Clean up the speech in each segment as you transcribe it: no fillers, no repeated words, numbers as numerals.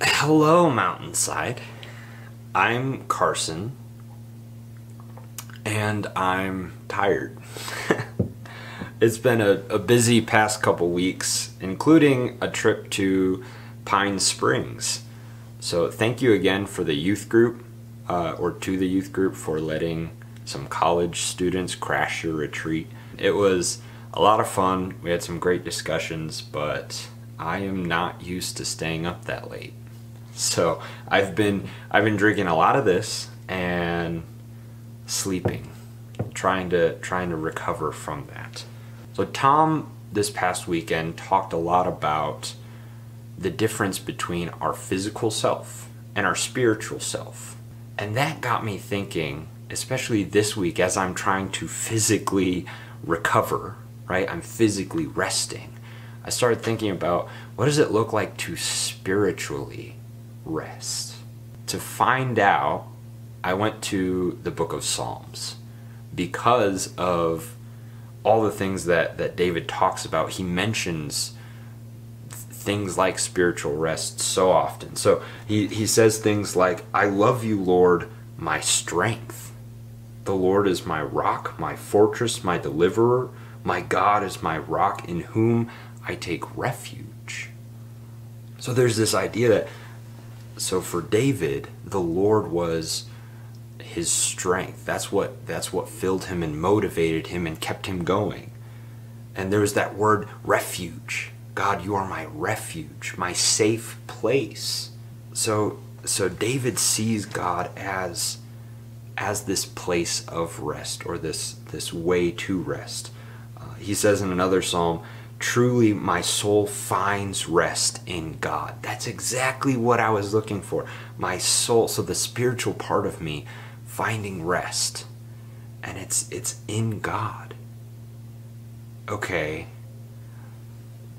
Hello, Mountainside. I'm Carson, and I'm tired. It's been a busy past couple weeks, including a trip to Pine Springs. So thank you again for the youth group, or to the youth group for letting some college students crash your retreat. It was a lot of fun. We had some great discussions, but I am not used to staying up that late. So I've been drinking a lot of this and sleeping, trying to recover from that. So Tom this past weekend talked a lot about the difference between our physical self and our spiritual self. And that got me thinking, especially this week as I'm trying to physically recover, right? I'm physically resting. I started thinking about, what does it look like to spiritually rest? To find out, I went to the book of Psalms because of all the things that David talks about. He mentions things like spiritual rest so often. So he says things like, I love you, Lord, my strength. The Lord is my rock, my fortress, my deliverer. My God is my rock in whom I take refuge. So there's this idea that, so for David, the Lord was his strength. That's what filled him and motivated him and kept him going. And there's that word refuge. God, you are my refuge, my safe place. So David sees God as this place of rest, or this way to rest. He says in another psalm, truly my soul finds rest in God. That's exactly what I was looking for. My soul, so the spiritual part of me finding rest. And it's in God. Okay.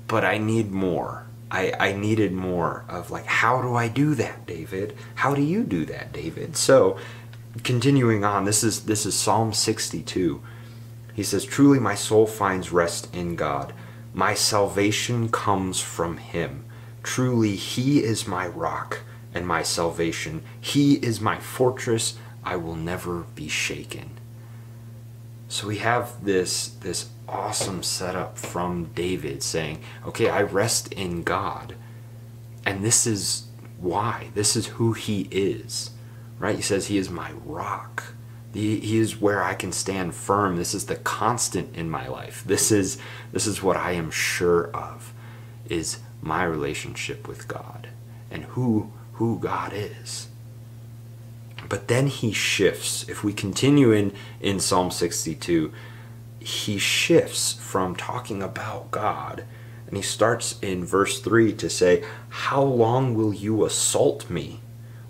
But I need more. I needed more of, like, how do I do that, David? How do you do that, David? So continuing on, this is Psalm 62. He says, truly my soul finds rest in God. My salvation comes from him. Truly he is my rock and my salvation. He is my fortress. I will never be shaken. So we have this awesome setup from David saying, okay, I rest in God. And this is why. This is who he is. Right? He says he is my rock. He is where I can stand firm. This is the constant in my life. This is what I am sure of, is my relationship with God and who God is. But then he shifts. If we continue in Psalm 62, he shifts from talking about God, and he starts in verse 3 to say, how long will you assault me?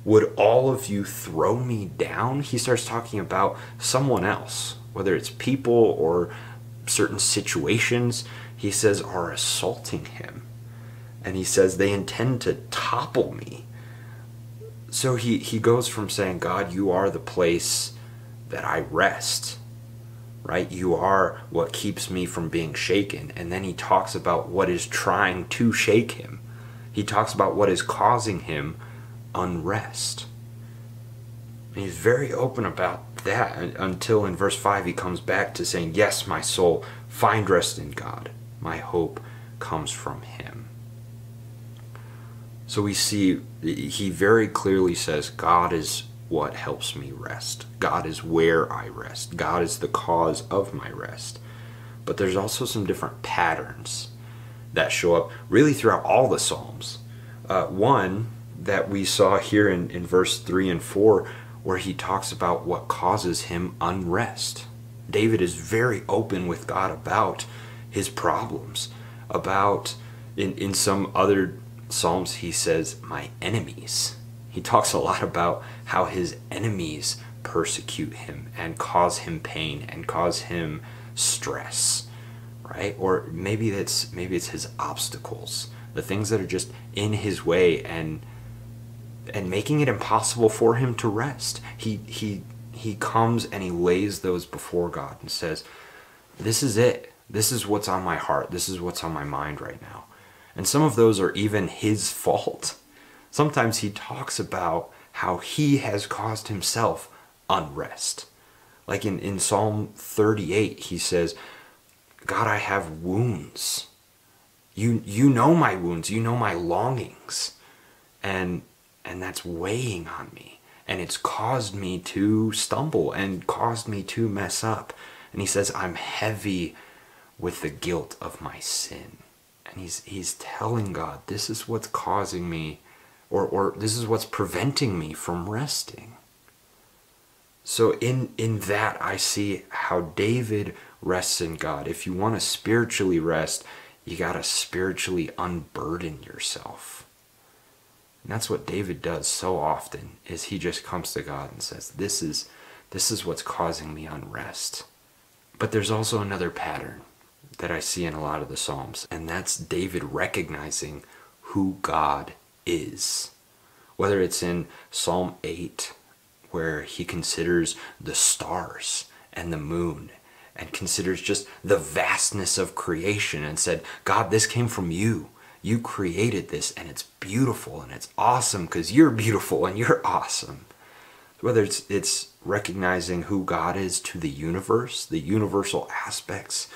Would all of you throw me down? He starts talking about someone else, whether it's people or certain situations, he says, are assaulting him. And he says they intend to topple me. So he goes from saying, God, you are the place that I rest, right? You are what keeps me from being shaken. And then he talks about what is trying to shake him. He talks about what is causing him unrest. And he's very open about that until in verse 5 he comes back to saying, yes, my soul, find rest in God. My hope comes from him. So we see he very clearly says, God is what helps me rest. God is where I rest. God is the cause of my rest. But there's also some different patterns that show up really throughout all the Psalms. One that we saw here in verse 3 and 4, where he talks about what causes him unrest. David is very open with God about his problems. About, in some other Psalms, he says, my enemies. He talks a lot about how his enemies persecute him and cause him pain and cause him stress, right? Or maybe it's his obstacles, the things that are just in his way and making it impossible for him to rest. He comes and he lays those before God and says, this is it. This is what's on my heart. This is what's on my mind right now. And some of those are even his fault. Sometimes he talks about how he has caused himself unrest. Like in Psalm 38, he says, God, I have wounds. You know my wounds, you know my longings. And that's weighing on me. And it's caused me to stumble and caused me to mess up. And he says, I'm heavy with the guilt of my sin. And he's telling God, this is what's causing me, or this is what's preventing me from resting. So in that, I see how David rests in God. If you want to spiritually rest, you got to spiritually unburden yourself. And that's what David does so often, is he just comes to God and says, this is what's causing me unrest. But there's also another pattern that I see in a lot of the Psalms, and that's David recognizing who God is. Whether it's in Psalm 8, where he considers the stars and the moon, and considers just the vastness of creation, and said, God, this came from you. You created this, and it's beautiful, and it's awesome because you're beautiful and you're awesome. Whether it's recognizing who God is to the universe, the universal aspects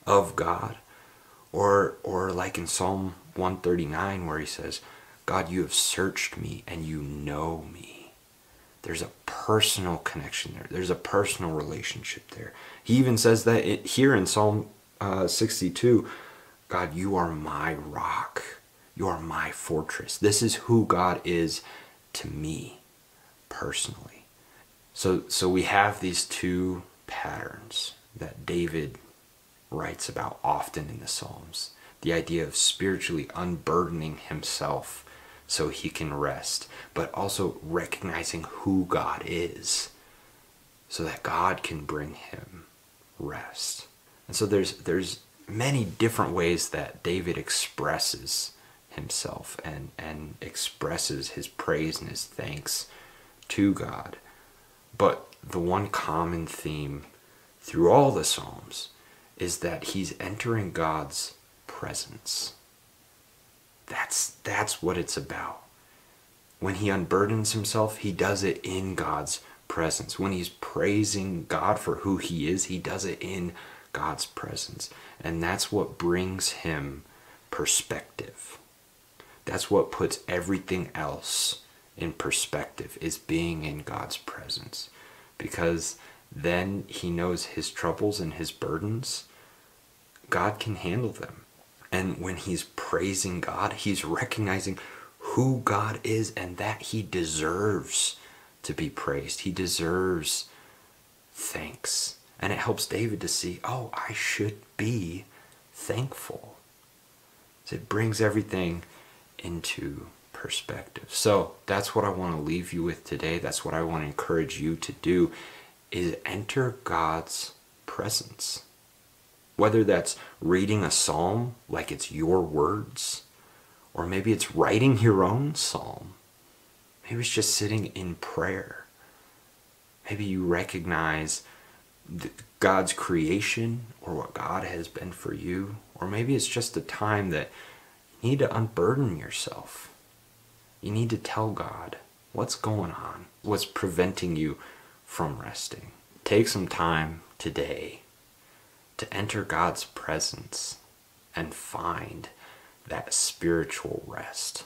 of God, or like in Psalm 139 where he says, God, you have searched me and you know me. There's a personal connection there. There's a personal relationship there. He even says that here in Psalm 62, God, you are my rock. You are my fortress. This is who God is to me personally. So we have these two patterns that David writes about often in the Psalms. The idea of spiritually unburdening himself so he can rest, but also recognizing who God is so that God can bring him rest. And so there's many different ways that David expresses himself and expresses his praise and his thanks to God. But the one common theme through all the Psalms is that he's entering God's presence. That's what it's about. When he unburdens himself, he does it in God's presence. When he's praising God for who he is, he does it in God's presence. And that's what brings him perspective. That's what puts everything else in perspective, is being in God's presence. Because then he knows his troubles and his burdens, God can handle them. And when he's praising God, he's recognizing who God is and that he deserves to be praised. He deserves thanks. And it helps David to see, oh, I should be thankful. So it brings everything into perspective. So that's what I want to leave you with today. That's what I want to encourage you to do, is enter God's presence. Whether that's reading a psalm like it's your words, or maybe it's writing your own psalm. Maybe it's just sitting in prayer. Maybe you recognize God's creation or what God has been for you. Or maybe it's just a time that you need to unburden yourself. You need to tell God what's going on, what's preventing you from resting. Take some time today to enter God's presence and find that spiritual rest.